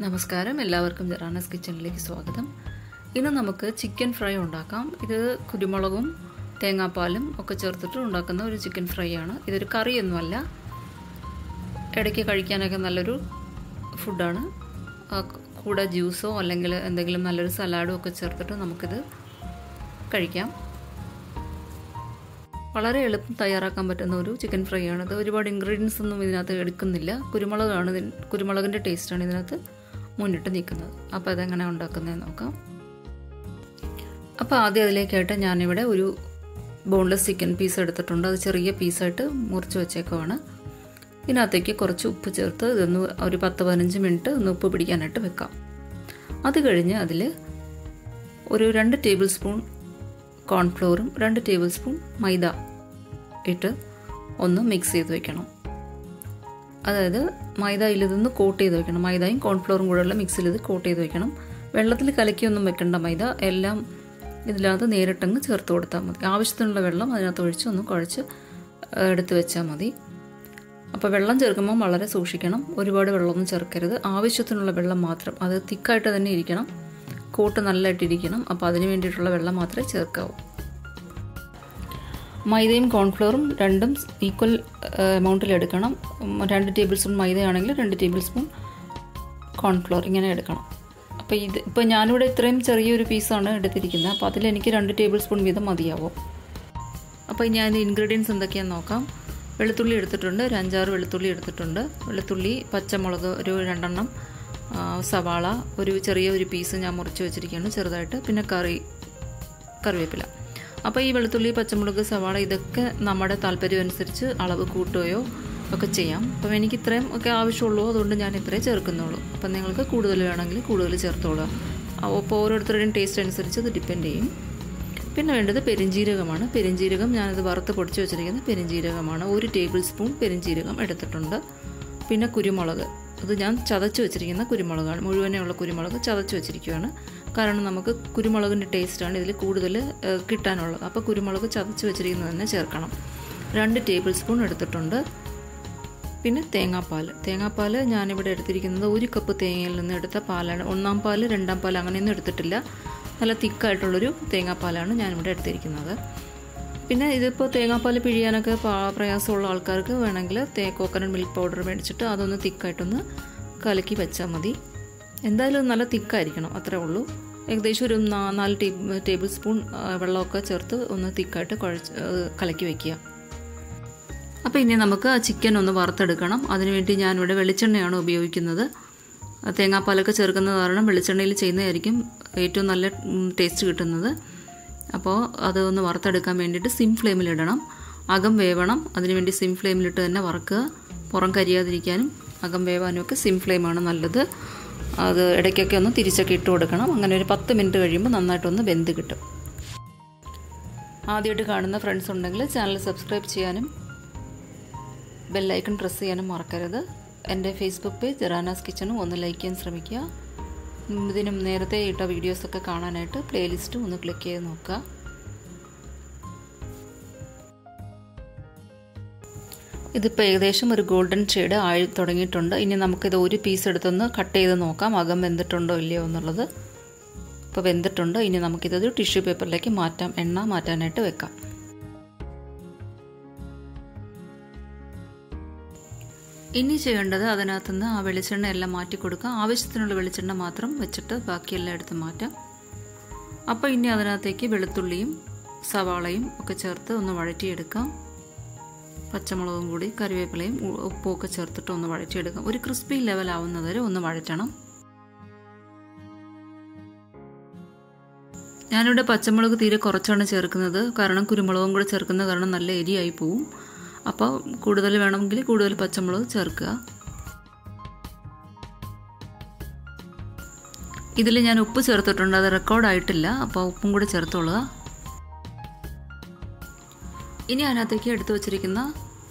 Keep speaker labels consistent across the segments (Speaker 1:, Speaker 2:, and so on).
Speaker 1: നമസ്കാരം, എല്ലാവർക്കും ജറാനസ് കിച്ചണിലേക്ക് സ്വാഗതം. ഇന്ന് നമുക്ക് ചിക്കൻ ഫ്രൈ ഉണ്ടാക്കാം. ഇത് കുരുമുളകും തേങ്ങാപ്പാലും ഒക്കെ ചേർത്തിട്ട് ഉണ്ടാക്കുന്ന ഒരു ചിക്കൻ ഫ്രൈ ആണ്. ഇതൊരു കറിയൊന്നുമല്ല, ഇടയ്ക്ക് കഴിക്കാനൊക്കെ നല്ലൊരു ഫുഡാണ്. കൂടെ ജ്യൂസോ അല്ലെങ്കിൽ എന്തെങ്കിലും നല്ലൊരു സലാഡോ ഒക്കെ ചേർത്തിട്ട് നമുക്കിത് കഴിക്കാം. വളരെ എളുപ്പം തയ്യാറാക്കാൻ പറ്റുന്ന ഒരു ചിക്കൻ ഫ്രൈ ആണ്. ഇത് ഒരുപാട് ഇൻഗ്രീഡിയൻസ് ഒന്നും ഇതിനകത്ത് എടുക്കുന്നില്ല. കുരുമുളകിൻ്റെ ടേസ്റ്റാണ് ഇതിനകത്ത് മുന്നിട്ട് നിൽക്കുന്നത്. അപ്പോൾ അതെങ്ങനെ ഉണ്ടാക്കുന്നതെന്ന് നോക്കാം. അപ്പോൾ ആദ്യം അതിലേക്കായിട്ട് ഞാനിവിടെ ഒരു ബോൺലെസ് ചിക്കൻ പീസ് എടുത്തിട്ടുണ്ട്. അത് ചെറിയ പീസായിട്ട് മുറിച്ച് വെച്ചേക്കുവാണ്. ഇതിനകത്തേക്ക് കുറച്ച് ഉപ്പ് ചേർത്ത് ഇതൊന്ന് ഒരു 10-15 മിനിറ്റ് ഒന്ന് ഉപ്പ് പിടിക്കാനായിട്ട് വെക്കാം. അത് കഴിഞ്ഞ് അതിൽ ഒരു 2 ടേബിൾ സ്പൂൺ കോൺഫ്ലോറും 2 ടേബിൾ സ്പൂൺ മൈദ ഇട്ട് ഒന്ന് മിക്സ് ചെയ്ത് വെക്കണം. അതായത് മൈദയിൽ ഇതൊന്ന് കോട്ട് ചെയ്ത് വെക്കണം. മൈദയും കോൺഫ്ലോറും കൂടെയുള്ള മിക്സിൽ ഇത് കോട്ട് ചെയ്ത് വെക്കണം. വെള്ളത്തിൽ കലക്കിയൊന്നും വെക്കേണ്ട. മൈദ എല്ലാം ഇതിനകത്ത് നേരിട്ടങ്ങ് ചേർത്ത് കൊടുത്താൽ മതി. ആവശ്യത്തിനുള്ള വെള്ളം അതിനകത്ത് ഒഴിച്ച് ഒന്ന് കുഴച്ച് എടുത്ത് വെച്ചാൽ മതി. അപ്പോൾ വെള്ളം ചേർക്കുമ്പോൾ വളരെ സൂക്ഷിക്കണം. ഒരുപാട് വെള്ളമൊന്നും ചേർക്കരുത്. ആവശ്യത്തിനുള്ള വെള്ളം മാത്രം. അത് തിക്കായിട്ട് തന്നെ ഇരിക്കണം. കോട്ട് നല്ലതായിട്ടിരിക്കണം. അപ്പോൾ അതിന് വേണ്ടിയിട്ടുള്ള വെള്ളം മാത്രമേ ചേർക്കാവൂ. മൈദയും കോൺഫ്ലോറും രണ്ടും ഈക്വൽ എമൗണ്ടിൽ എടുക്കണം. 2 ടേബിൾ സ്പൂൺ മൈദയാണെങ്കിൽ 2 ടേബിൾ സ്പൂൺ കോൺഫ്ലോർ ഇങ്ങനെ എടുക്കണം. അപ്പോൾ ഇപ്പോൾ ഞാനിവിടെ ഇത്രയും ചെറിയൊരു പീസാണ് എടുത്തിരിക്കുന്നത്. അപ്പോൾ അതിലെനിക്ക് 2 ടേബിൾ സ്പൂൺ വീതം മതിയാവും. അപ്പോൾ ഞാൻ ഇൻഗ്രീഡിയൻസ് എന്തൊക്കെയാണെന്ന് നോക്കാം. വെളുത്തുള്ളി എടുത്തിട്ടുണ്ട്, ഒരു 5-6 വെളുത്തുള്ളി എടുത്തിട്ടുണ്ട്. വെളുത്തുള്ളി, പച്ചമുളക് ഒരു 2 എണ്ണം, സവാള ഒരു ചെറിയൊരു പീസ് ഞാൻ മുറിച്ച് വെച്ചിരിക്കുകയാണ് ചെറുതായിട്ട്, പിന്നെ കറിവേപ്പില. അപ്പോൾ ഈ വെളുത്തുള്ളി, പച്ചമുളക്, സവാള ഇതൊക്കെ നമ്മുടെ താല്പര്യം അനുസരിച്ച് അളവ് കൂട്ടുകയോ ഒക്കെ ചെയ്യാം. അപ്പം എനിക്ക് ഇത്രയും ഒക്കെ ആവശ്യമുള്ളൂ, അതുകൊണ്ട് ഞാൻ ഇത്രയും ചേർക്കുന്നുള്ളൂ. അപ്പം നിങ്ങൾക്ക് കൂടുതൽ വേണമെങ്കിൽ കൂടുതൽ ചേർത്തോളുക. അപ്പോൾ ഓരോരുത്തരുടെയും ടേസ്റ്റ് അനുസരിച്ച് അത് ഡിപ്പെൻഡ് ചെയ്യും. പിന്നെ വേണ്ടത് പെരിഞ്ജീരകമാണ്. പെരിഞ്ജീരകം ഞാനത് വറുത്ത് പൊടിച്ച് വെച്ചിരിക്കുന്ന പെരിഞ്ജീരകമാണ്. 1 ടേബിൾ സ്പൂൺ പെരിഞ്ജീരകം എടുത്തിട്ടുണ്ട്. പിന്നെ കുരുമുളക്, അത് ഞാൻ ചതച്ച് വെച്ചിരിക്കുന്ന കുരുമുളകാണ്. മുഴുവനെയുള്ള കുരുമുളക് ചതച്ച് വെച്ചിരിക്കുകയാണ്. കാരണം നമുക്ക് കുരുമുളകിൻ്റെ ടേസ്റ്റാണ് ഇതിൽ കൂടുതൽ കിട്ടാനുള്ളത്. അപ്പോൾ കുരുമുളക് ചതച്ച് വെച്ചിരിക്കുന്നത് തന്നെ ചേർക്കണം. 2 ടേബിൾ സ്പൂൺ എടുത്തിട്ടുണ്ട്. പിന്നെ തേങ്ങാപ്പാൽ ഞാനിവിടെ എടുത്തിരിക്കുന്നത് 1 കപ്പ് തേങ്ങയിൽ നിന്ന് എടുത്ത പാലാണ്. 1-ാം പാല് 2-ാം പാൽ അങ്ങനെയൊന്നും എടുത്തിട്ടില്ല. നല്ല തിക്കായിട്ടുള്ളൊരു തേങ്ങാപ്പാലാണ് ഞാനിവിടെ എടുത്തിരിക്കുന്നത്. പിന്നെ ഇതിപ്പോൾ തേങ്ങാപ്പാൽ പിഴിയാനൊക്കെ പ്രയാസമുള്ള ആൾക്കാർക്ക് വേണമെങ്കിൽ കോക്കനട്ട് മിൽക്ക് പൗഡർ മേടിച്ചിട്ട് അതൊന്ന് തിക്കായിട്ടൊന്ന് കലക്കി വെച്ചാൽ മതി. എന്തായാലും നല്ല തിക്കായിരിക്കണം, അത്രേ ഉള്ളൂ. ഏകദേശം ഒരു 4 ടേബിൾ സ്പൂൺ വെള്ളമൊക്കെ ചേർത്ത് ഒന്ന് തിക്കായിട്ട് കലക്കി വയ്ക്കുക. അപ്പോൾ ഇനി നമുക്ക് ചിക്കൻ ഒന്ന് വറുത്തെടുക്കണം. അതിനുവേണ്ടി ഞാനിവിടെ വെളിച്ചെണ്ണയാണ് ഉപയോഗിക്കുന്നത്. തേങ്ങാപ്പാലൊക്കെ ചേർക്കുന്നത് കാരണം വെളിച്ചെണ്ണയിൽ ചെയ്യുന്നതായിരിക്കും ഏറ്റവും നല്ല ടേസ്റ്റ് കിട്ടുന്നത്. അപ്പോൾ അതൊന്ന് വറുത്തെടുക്കാൻ വേണ്ടിയിട്ട് സിം ഫ്ലെയിമിലിടണം. അകം വേവണം. അതിനുവേണ്ടി സിം ഫ്ലെയിമിലിട്ട് തന്നെ വറുക്കുക. പുറം കരിയാതിരിക്കാനും അകം വേവാനും ഒക്കെ സിം ഫ്ലെയിമാണ് നല്ലത്. അത് ഇടയ്ക്കൊക്കെ ഒന്ന് തിരിച്ചൊക്കെ ഇട്ട് കൊടുക്കണം. അങ്ങനെ ഒരു 10 മിനിറ്റ് കഴിയുമ്പോൾ നന്നായിട്ടൊന്ന് വെന്ത് കിട്ടും. ആദ്യമായിട്ട് കാണുന്ന ഫ്രണ്ട്സ് ഉണ്ടെങ്കിൽ ചാനൽ സബ്സ്ക്രൈബ് ചെയ്യാനും ബെല്ലൈക്കൺ പ്രസ് ചെയ്യാനും മറക്കരുത്. എൻ്റെ ഫേസ്ബുക്ക് പേജ് ജറാനാസ് കിച്ചണും ഒന്ന് ലൈക്ക് ചെയ്യാൻ ശ്രമിക്കുക. ഇതിനും നേരത്തെ ഇട്ട വീഡിയോസൊക്കെ കാണാനായിട്ട് പ്ലേലിസ്റ്റ് ഒന്ന് ക്ലിക്ക് ചെയ്ത് നോക്കുക. ഇതിപ്പോൾ ഏകദേശം ഒരു ഗോൾഡൻ ഷെയ്ഡ് ആയി തുടങ്ങിയിട്ടുണ്ട്. ഇനി നമുക്കിത് ഒരു പീസ് എടുത്തൊന്ന് കട്ട് ചെയ്ത് നോക്കാം അകം വെന്തിട്ടുണ്ടോ ഇല്ലയോ എന്നുള്ളത്. ഇപ്പോൾ വെന്തിട്ടുണ്ട്. ഇനി നമുക്കിതൊരു ടിഷ്യൂ പേപ്പറിലേക്ക് മാറ്റാം. എണ്ണ മാറ്റാനായിട്ട് വെക്കാം. ഇനി ചെയ്യേണ്ടത് അതിനകത്തുനിന്ന് ആ വെളിച്ചെണ്ണ എല്ലാം മാറ്റി കൊടുക്കുക. ആവശ്യത്തിനുള്ള വെളിച്ചെണ്ണ മാത്രം വെച്ചിട്ട് ബാക്കിയെല്ലാം എടുത്ത് മാറ്റാം. അപ്പോൾ ഇനി അതിനകത്തേക്ക് വെളുത്തുള്ളിയും സവാളയും ഒക്കെ ചേർത്ത് ഒന്ന് വഴറ്റിയെടുക്കാം. പച്ചമുളകും കൂടി കറിവേപ്പിലയും ഉപ്പുമൊക്കെ ചേർത്തിട്ട് ഒന്ന് വഴറ്റിയെടുക്കാം. ഒരു ക്രിസ്പി ലെവലാവുന്നത് വരെ ഒന്ന് വഴറ്റണം. ഞാനിവിടെ പച്ചമുളക് തീരെ കുറച്ചാണ് ചേർക്കുന്നത്. കാരണം കുരുമുളകും കൂടെ ചേർക്കുന്നത് കാരണം നല്ല എരിയായി പോവും. അപ്പോൾ കൂടുതൽ വേണമെങ്കിൽ കൂടുതൽ പച്ചമുളക് ചേർക്കുക. ഇതിൽ ഞാൻ ഉപ്പ് ചേർത്തിട്ടുണ്ട്, അത് റെക്കോർഡായിട്ടില്ല. അപ്പോൾ ഉപ്പും കൂടി ചേർത്തോളുക. ഇനി അതിനകത്തേക്ക് എടുത്തു വച്ചിരിക്കുന്ന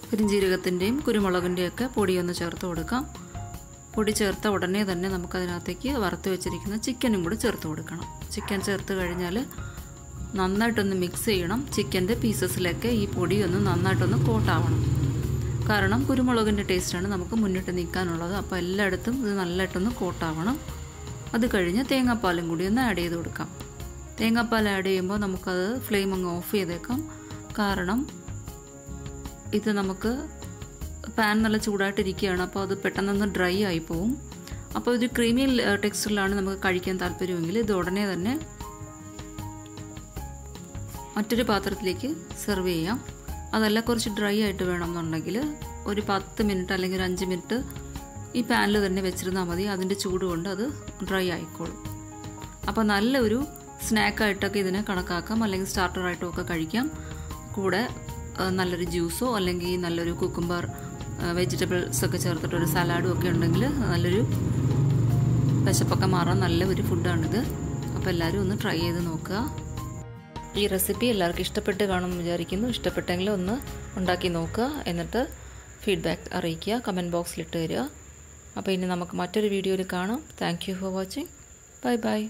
Speaker 1: പെരിഞ്ജീരകത്തിൻ്റെയും കുരുമുളകിൻ്റെയും ഒക്കെ പൊടിയൊന്ന് ചേർത്ത് കൊടുക്കാം. പൊടി ചേർത്ത ഉടനെ തന്നെ നമുക്കതിനകത്തേക്ക് വറുത്ത് വെച്ചിരിക്കുന്ന ചിക്കനും കൂടി ചേർത്ത് കൊടുക്കണം. ചിക്കൻ ചേർത്ത് കഴിഞ്ഞാൽ നന്നായിട്ടൊന്ന് മിക്സ് ചെയ്യണം. ചിക്കൻ്റെ പീസസിലൊക്കെ ഈ പൊടി ഒന്ന് നന്നായിട്ടൊന്ന് കോട്ടാവണം. കാരണം കുരുമുളകിൻ്റെ ടേസ്റ്റാണ് നമുക്ക് മുന്നിട്ട് നിൽക്കാനുള്ളത്. അപ്പോൾ എല്ലായിടത്തും ഇത് നല്ലതായിട്ടൊന്ന് കോട്ടാവണം. അത് കഴിഞ്ഞ് തേങ്ങാപ്പാലും കൂടി ഒന്ന് ആഡ് ചെയ്ത് കൊടുക്കാം. തേങ്ങാപ്പാൽ ആഡ് ചെയ്യുമ്പോൾ നമുക്കത് ഫ്ലെയിം അങ്ങ് ഓഫ് ചെയ്തേക്കാം. കാരണം ഇത് നമുക്ക് പാൻ നല്ല ചൂടായിട്ടിരിക്കുകയാണ്. അപ്പോൾ അത് പെട്ടെന്നൊന്ന് ഡ്രൈ ആയി പോവും. അപ്പോൾ ഒരു ക്രീമി ടെക്സ്ചറിലാണ് നമുക്ക് കഴിക്കാൻ താല്പര്യമെങ്കിൽ ഇത് ഉടനെ തന്നെ മറ്റൊരു പാത്രത്തിലേക്ക് സെർവ് ചെയ്യാം. അതല്ല കുറച്ച് ഡ്രൈ ആയിട്ട് വേണമെന്നുണ്ടെങ്കിൽ ഒരു 10 മിനിറ്റ് അല്ലെങ്കിൽ ഒരു 5 മിനിറ്റ് ഈ പാനിൽ തന്നെ വെച്ചിരുന്നാൽ മതി. അതിൻ്റെ ചൂട് കൊണ്ട് അത് ഡ്രൈ ആയിക്കോളും. അപ്പോൾ നല്ലൊരു സ്നാക്കായിട്ടൊക്കെ ഇതിനെ കണക്കാക്കാം, അല്ലെങ്കിൽ സ്റ്റാർട്ടറായിട്ടും ഒക്കെ കഴിക്കാം. കൂടെ നല്ലൊരു ജ്യൂസോ അല്ലെങ്കിൽ നല്ലൊരു കുക്കുംബർ വെജിറ്റബിൾസ് ഒക്കെ ചേർത്തിട്ടൊരു സലാഡും ഒക്കെ ഉണ്ടെങ്കിൽ നല്ലൊരു വിശപ്പൊക്കെ മാറാൻ നല്ല ഒരു ഫുഡാണിത്. അപ്പോൾ എല്ലാവരും ഒന്ന് ട്രൈ ചെയ്ത് നോക്കുക. ഈ റെസിപ്പി എല്ലാവർക്കും ഇഷ്ടപ്പെട്ട് കാണുമെന്ന് വിചാരിക്കുന്നു. ഇഷ്ടപ്പെട്ടെങ്കിൽ ഒന്ന് ഉണ്ടാക്കി നോക്കുക, എന്നിട്ട് ഫീഡ്ബാക്ക് അറിയിക്കുക, കമൻറ്റ് ബോക്സിലിട്ട് തരിക. അപ്പോൾ ഇനി നമുക്ക് മറ്റൊരു വീഡിയോയിൽ കാണാം. Thank you for watching. Bye bye.